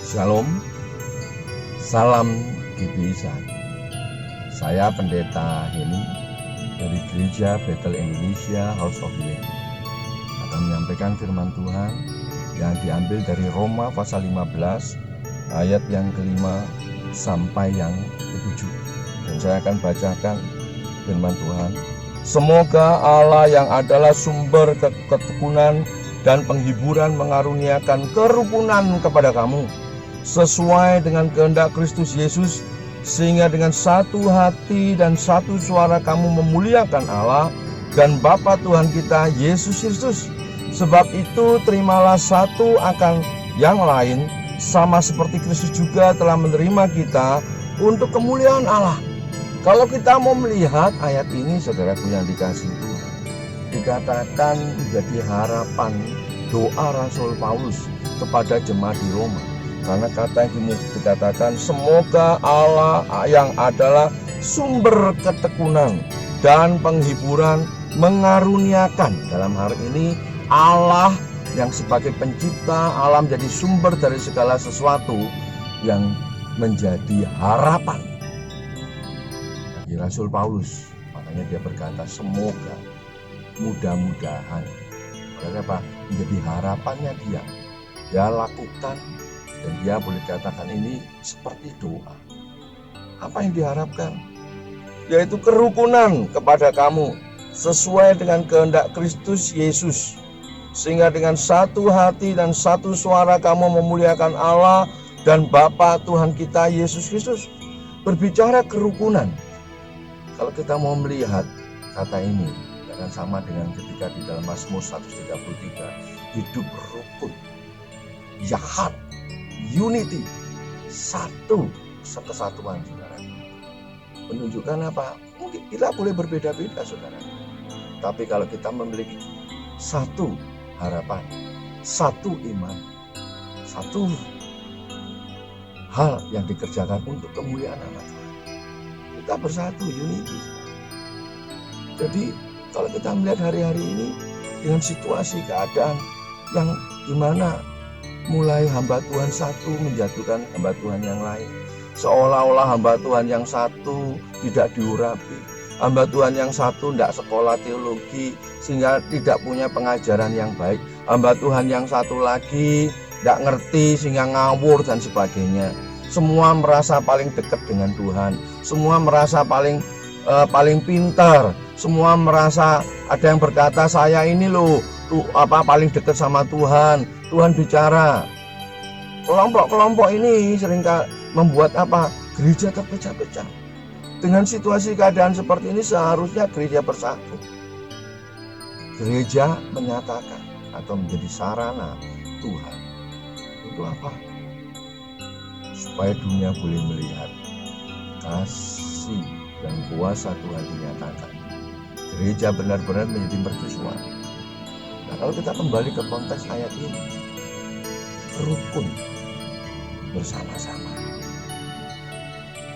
Shalom, salam GBI. Saya Pendeta Heni dari Gereja Bethel Indonesia House of Healing akan menyampaikan firman Tuhan yang diambil dari Roma pasal 15 ayat yang kelima sampai yang ketujuh. Dan saya akan bacakan firman Tuhan. Semoga Allah yang adalah sumber ketekunan dan penghiburan mengaruniakan kerukunan kepada kamu sesuai dengan kehendak Kristus Yesus, sehingga dengan satu hati dan satu suara kamu memuliakan Allah dan Bapa Tuhan kita Yesus Kristus. Sebab itu terimalah satu akan yang lain, sama seperti Kristus juga telah menerima kita untuk kemuliaan Allah. Kalau kita mau melihat ayat ini, saudaraku yang dikasihi Tuhan, dikatakan menjadi harapan doa Rasul Paulus kepada jemaat di Roma. Karena kata yang dikatakan, semoga Allah yang adalah sumber ketekunan dan penghiburan mengaruniakan. Dalam hal ini Allah yang sebagai pencipta alam menjadi sumber dari segala sesuatu yang menjadi harapan bagi Rasul Paulus. Makanya dia berkata semoga, mudah-mudahan. Karena apa? Menjadi harapannya dia lakukan. Dan dia boleh katakan ini seperti doa. Apa yang diharapkan? Yaitu kerukunan kepada kamu sesuai dengan kehendak Kristus Yesus, sehingga dengan satu hati dan satu suara kamu memuliakan Allah dan Bapa Tuhan kita Yesus Kristus. Berbicara kerukunan, kalau kita mau melihat kata ini, jangan sama dengan ketika di dalam Mazmur 133, hidup rukun, yahad, unity, satu kesatuan, saudara. Menunjukkan apa? Mungkin kita boleh berbeda-beda, saudara. Tapi kalau kita memiliki satu harapan, satu iman, satu hal yang dikerjakan untuk kemuliaan nama Tuhan, kita bersatu, unity. Jadi kalau kita melihat hari-hari ini dengan situasi keadaan yang dimana mulai hamba Tuhan satu menjatuhkan hamba Tuhan yang lain, seolah-olah hamba Tuhan yang satu tidak diurapi, hamba Tuhan yang satu tidak sekolah teologi sehingga tidak punya pengajaran yang baik, hamba Tuhan yang satu lagi tidak ngerti sehingga ngawur dan sebagainya. Semua merasa paling dekat dengan Tuhan, semua merasa paling pintar, semua merasa ada yang berkata saya ini loh paling dekat sama Tuhan. Tuhan bicara. Kelompok-kelompok ini sering membuat apa? Gereja terpecah-pecah. Dengan situasi keadaan seperti ini seharusnya gereja bersatu. Gereja menyatakan atau menjadi sarana Tuhan. Untuk apa? Supaya dunia boleh melihat kasih dan kuasa Tuhan dinyatakan. Gereja benar-benar menjadi mercusuar. Nah, kalau kita kembali ke konteks ayat ini, rukun bersama-sama.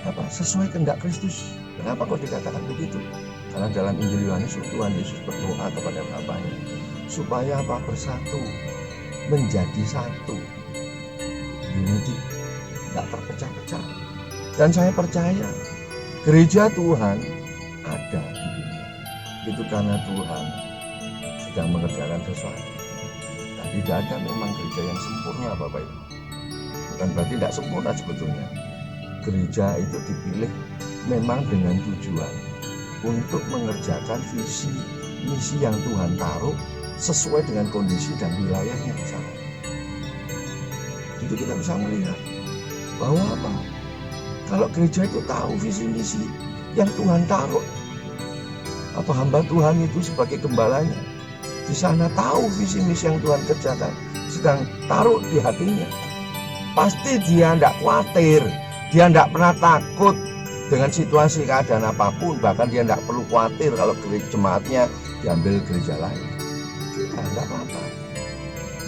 Apa? Sesuai kehendak Kristus. Kenapa kok dikatakan begitu? Karena dalam Injil Yohanes Tuhan Yesus berdoa kepada Bapanya supaya apa? Bersatu, menjadi satu, unity, tidak terpecah-pecah. Dan saya percaya gereja Tuhan ada di dunia. Itu karena Tuhan sedang mengerjakan sesuatu. Dan tidak ada memang gereja yang sempurna, Bapak Ibu. Bukan berarti tidak sempurna sebetulnya. Gereja itu dipilih memang dengan tujuan untuk mengerjakan visi misi yang Tuhan taruh sesuai dengan kondisi dan wilayahnya di sana. Jadi kita bisa melihat bahwa apa? Kalau gereja itu tahu visi misi yang Tuhan taruh, atau hamba Tuhan itu sebagai gembalanya di sana tahu visi misi yang Tuhan kerjakan sedang taruh di hatinya, pasti dia tidak khawatir, dia tidak pernah takut dengan situasi keadaan apapun. Bahkan dia tidak perlu khawatir kalau jemaatnya diambil gereja lain. Tidak apa-apa.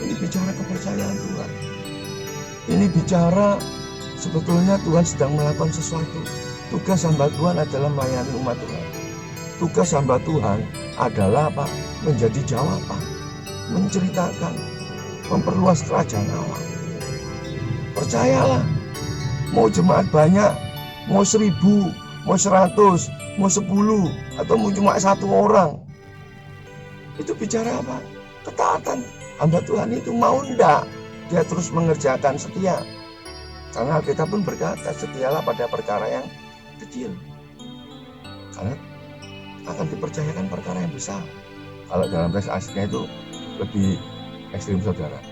Ini bicara kepercayaan Tuhan. Ini bicara sebetulnya Tuhan sedang melakukan sesuatu. Tugas hamba Tuhan adalah melayani umat Tuhan. Tugas hamba Tuhan adalah apa? Menjadi jawaban, menceritakan, memperluas kerajaan Allah. Percayalah, mau jemaat banyak, mau 1000, mau 100, mau 10, atau mau cuma 1 orang, itu bicara apa? Ketaatan hamba Tuhan itu mau enggak dia terus mengerjakan setia. Karena Alkitab pun berkata, setialah pada perkara yang kecil, karena akan dipercayakan perkara yang besar. Kalau dalam teks aslinya itu lebih ekstrim, saudara.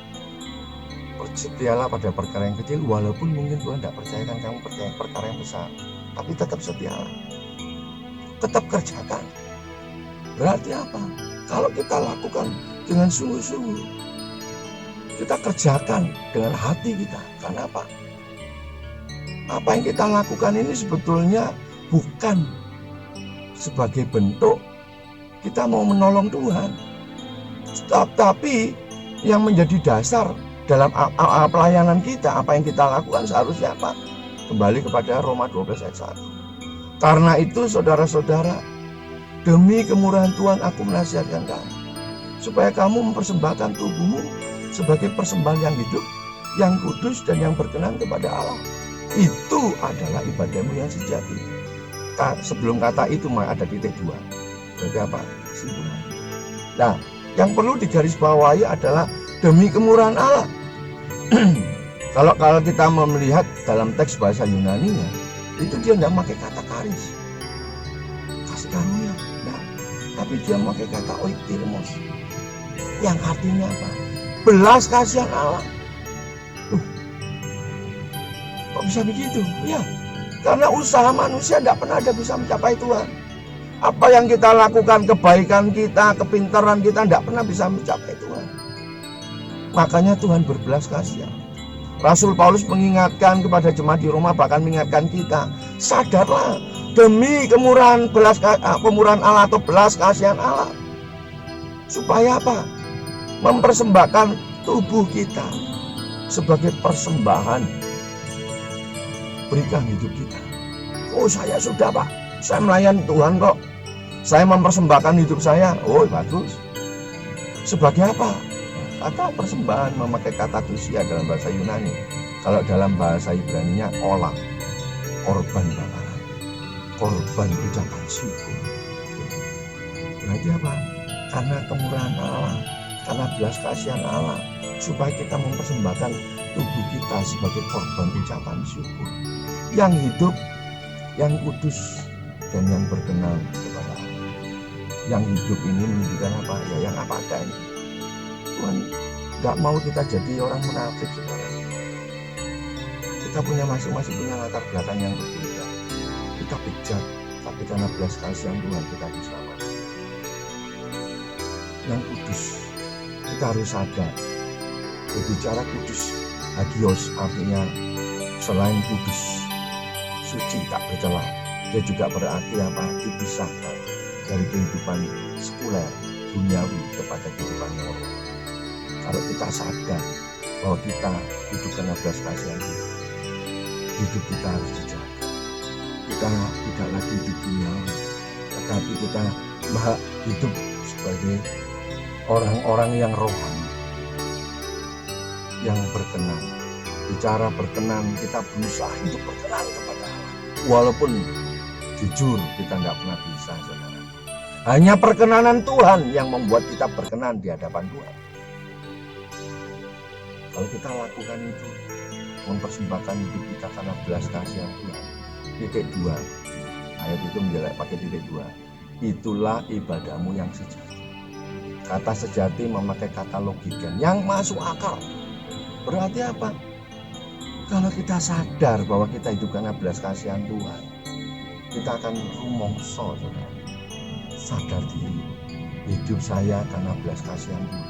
Setialah pada perkara yang kecil, walaupun mungkin Tuhan tidak percayakan kamu percaya perkara yang besar, tapi tetap setialah, tetap kerjakan. Berarti apa? Kalau kita lakukan dengan sungguh-sungguh, kita kerjakan dengan hati kita. Karena apa? Apa yang kita lakukan ini sebetulnya bukan sebagai bentuk kita mau menolong Tuhan, tapi yang menjadi dasar dalam pelayanan kita, apa yang kita lakukan seharusnya apa? Kembali kepada Roma 12 ayat 1. Karena itu saudara-saudara, demi kemurahan Tuhan aku menasihatkan kamu, supaya kamu mempersembahkan tubuhmu sebagai persembahan yang hidup, yang kudus dan yang berkenan kepada Allah. Itu adalah ibadahmu yang sejati. Sebelum kata itu ada titik 2. Berarti apa? Kesimpulan. Nah, yang perlu digarisbawahi adalah demi kemurahan Allah. Kalau kita melihat dalam teks bahasa Yunani-nya, itu dia tidak pakai kata karis, kasih karunia, nah, tapi dia pakai kata oiktirmos, yang artinya apa? Belas kasihan Allah. Kok bisa begitu? Ya, karena usaha manusia tidak pernah ada bisa mencapai Tuhan. Apa yang kita lakukan, kebaikan kita, kepintaran kita tidak pernah bisa mencapai Tuhan. Makanya Tuhan berbelas kasihan. Rasul Paulus mengingatkan kepada jemaat di Roma, bahkan mengingatkan kita, sadarlah demi kemurahan Allah atau belas kasihan Allah. Supaya apa? Mempersembahkan tubuh kita sebagai persembahan, berikan hidup kita. Oh, saya sudah, Pak, saya melayani Tuhan kok, saya mempersembahkan hidup saya. Oh, bagus. Sebagai apa? Kata persembahan memakai kata tusia dalam bahasa Yunani. Kalau dalam bahasa Ibrani-nya olah, korban bakaran, korban ucapan syukur. Berarti apa? Karena kemurahan Allah, karena belas kasihan Allah, supaya kita mempersembahkan tubuh kita sebagai korban ucapan syukur, yang hidup, yang kudus, dan yang berkenan kepada Allah. Yang hidup ini menunjukkan apa? Ya, yang apa adanya. Tuhan gak mau kita jadi orang munafik, saudara. Kita punya masing-masing punya latar belakang yang berbeda. Kita bejat, tapi karena belas kasihan Tuhan kita diselamatkan. Yang kudus, kita harus sadar. Berbicara kudus, hagios artinya selain kudus, suci tak bercela. Dia juga berarti apa? Dipisahkan dari kehidupan sekuler, duniawi kepada kehidupan yang rohani. Kalau kita sadar bahwa kita hidup karena belas kasihan Tuhan, hidup kita harus dijaga. Kita tidak lagi hidup duniawi, tetapi kita hidup sebagai orang-orang yang rohani, yang berkenan. Bicara berkenan, kita berusaha hidup berkenan kepada Allah. Walaupun jujur kita tidak pernah bisa, saudara. Hanya perkenanan Tuhan yang membuat kita berkenan di hadapan Tuhan. Kalau kita lakukan itu, mempersembahkan hidup kita karena belas kasihan Tuhan. Titik 2, ayat itu menjelaskan pakai titik 2. Itulah ibadahmu yang sejati. Kata sejati memakai kata logika yang masuk akal. Berarti apa? Kalau kita sadar bahwa kita hidup karena belas kasihan Tuhan, kita akan rumongso, saudara. Sadar diri, hidup saya karena belas kasihan Tuhan.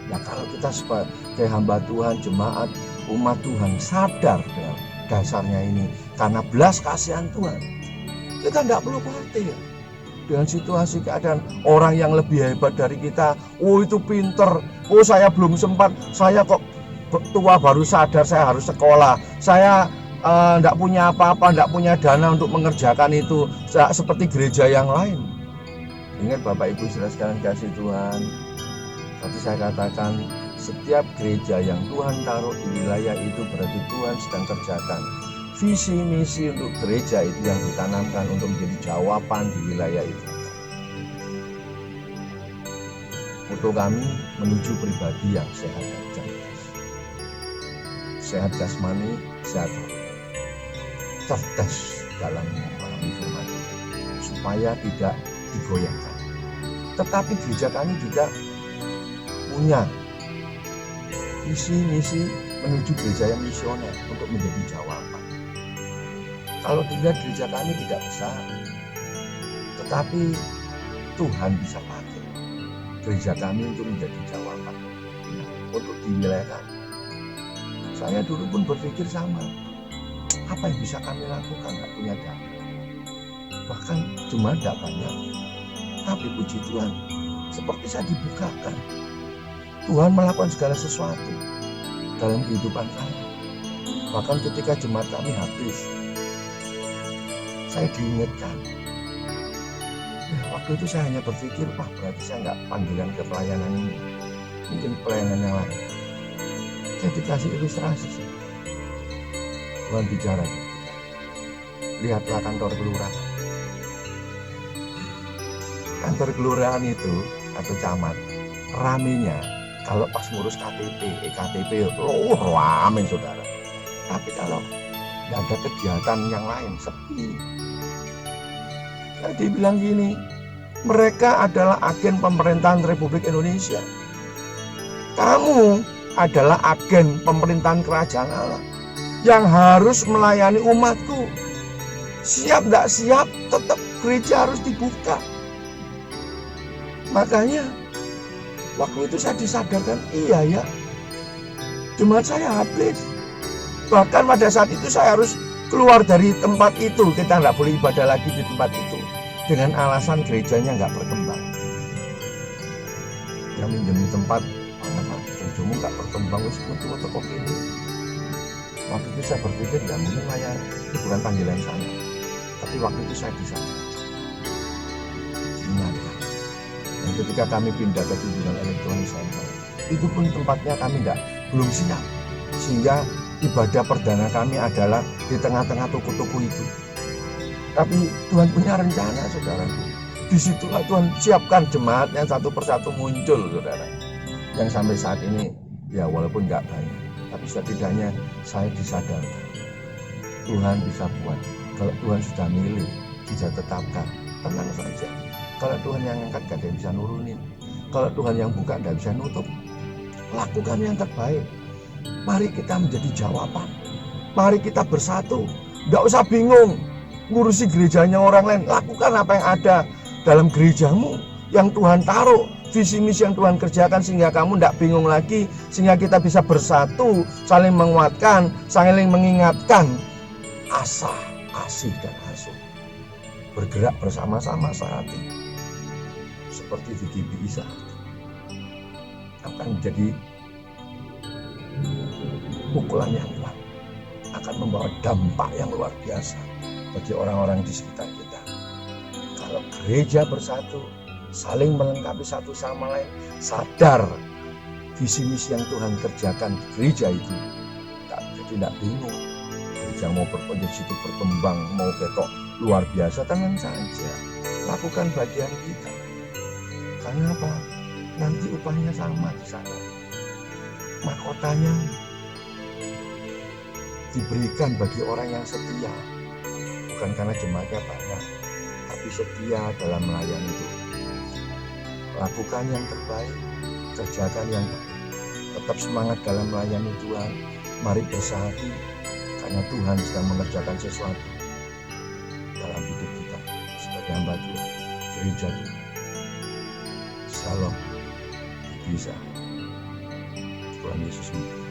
Nah, kalau kita sebagai hamba Tuhan, jemaat, umat Tuhan sadar dasarnya ini karena belas kasihan Tuhan, kita tidak perlu khawatir dengan situasi keadaan orang yang lebih hebat dari kita. Oh, itu pinter, oh saya belum sempat, saya kok tua baru sadar saya harus sekolah, saya tidak punya apa-apa, tidak punya dana untuk mengerjakan itu seperti gereja yang lain. Ingat Bapak Ibu saudara sekalian kasih Tuhan, tadi saya katakan setiap gereja yang Tuhan taruh di wilayah itu berarti Tuhan sedang kerjakan visi misi untuk gereja itu yang ditanamkan untuk menjadi jawaban di wilayah itu. Moto kami menuju pribadi yang sehat dan cerdas. Sehat jasmani, sehat rohani. Cerdas dalam memahami firman supaya tidak digoyahkan. Tetapi gereja kami juga punya visi misi menuju gereja yang misioner untuk menjadi jawaban. Kalau dilihat gereja kami tidak besar, tetapi Tuhan bisa pakai gereja kami untuk menjadi jawaban untuk di wilayah kami. Saya dulu pun berpikir sama, apa yang bisa kami lakukan, tak punya dana. Bahkan jemaat tidak banyak, tapi puji Tuhan, seperti saya dibukakan. Tuhan melakukan segala sesuatu dalam kehidupan saya. Bahkan ketika jemaat kami habis, saya diingatkan. Ya, waktu itu saya hanya berpikir, wah berarti saya nggak panggilan ke pelayanan ini. Mungkin pelayanan yang lain. Saya dikasih ilustrasi sih. Tuhan bicara gitu. Lihatlah kantor kelurahan. Kantor kelurahan itu atau camat, ramenya kalau pas ngurus KTP, EKTP, rame saudara. Tapi kalau nggak ada kegiatan yang lain, sepi. Dia bilang gini, mereka adalah agen pemerintahan Republik Indonesia. Kamu adalah agen pemerintahan kerajaan Allah yang harus melayani umatku. Siap tidak siap, tetap gereja harus dibuka. Makanya waktu itu saya disadarkan, iya ya, jemaat saya habis. Bahkan pada saat itu saya harus keluar dari tempat itu. Kita nggak boleh ibadah lagi di tempat itu dengan alasan gerejanya nggak berkembang. Yang minjemi tempat, apa? Gerejamu nggak berkembang, wis metu kok ini. Waktu itu saya berpikir, ya mungkin itu bukan panggilan saya. Tapi waktu itu saya disadarkan, diingatkan. Dan ketika kami pindah ke Tunjungan Elektronik Center, itu pun tempatnya kami belum siap. Sehingga ibadah perdana kami adalah di tengah-tengah toko-toko itu. Tapi Tuhan punya rencana, saudara. Disitulah Tuhan siapkan jemaat yang satu persatu muncul, saudara. Yang sampai saat ini, ya walaupun nggak banyak, tapi setidaknya saya disadarkan. Tuhan bisa buat. Kalau Tuhan sudah milih, sudah tetapkan, tenang saja. Kalau Tuhan yang angkat, gak ada yang bisa nurunin. Kalau Tuhan yang buka, gak bisa nutup. Lakukan yang terbaik. Mari kita menjadi jawaban. Mari kita bersatu. Gak usah bingung ngurusi gerejanya orang lain. Lakukan apa yang ada dalam gerejamu yang Tuhan taruh, visi misi yang Tuhan kerjakan, sehingga kamu tidak bingung lagi, sehingga kita bisa bersatu, saling menguatkan, saling mengingatkan, asa, asih dan asuh, bergerak bersama-sama saat ini seperti di GBI saat ini akan menjadi pukulan yang kuat, akan membawa dampak yang luar biasa bagi orang-orang di sekitar kita. Kalau gereja bersatu, saling melengkapi satu sama lain, sadar visi misi yang Tuhan kerjakan di gereja itu, jadi tidak bingung. Gereja mau berkembang, situ berkembang, mau ketok luar biasa, tenang saja, lakukan bagian kita. Karena apa? Nanti upahnya sama di sana. Mahkotanya diberikan bagi orang yang setia, bukan karena jemaatnya banyak, tapi setia dalam melayani itu. Lakukan yang terbaik, kerjakan yang baik, tetap semangat dalam melayani Tuhan. Mari bersatu, karena Tuhan sedang mengerjakan sesuatu dalam hidup kita sebagai hamba Tuhan, gereja Tuhan. Shalom, bisa Tuhan Yesus memberkati.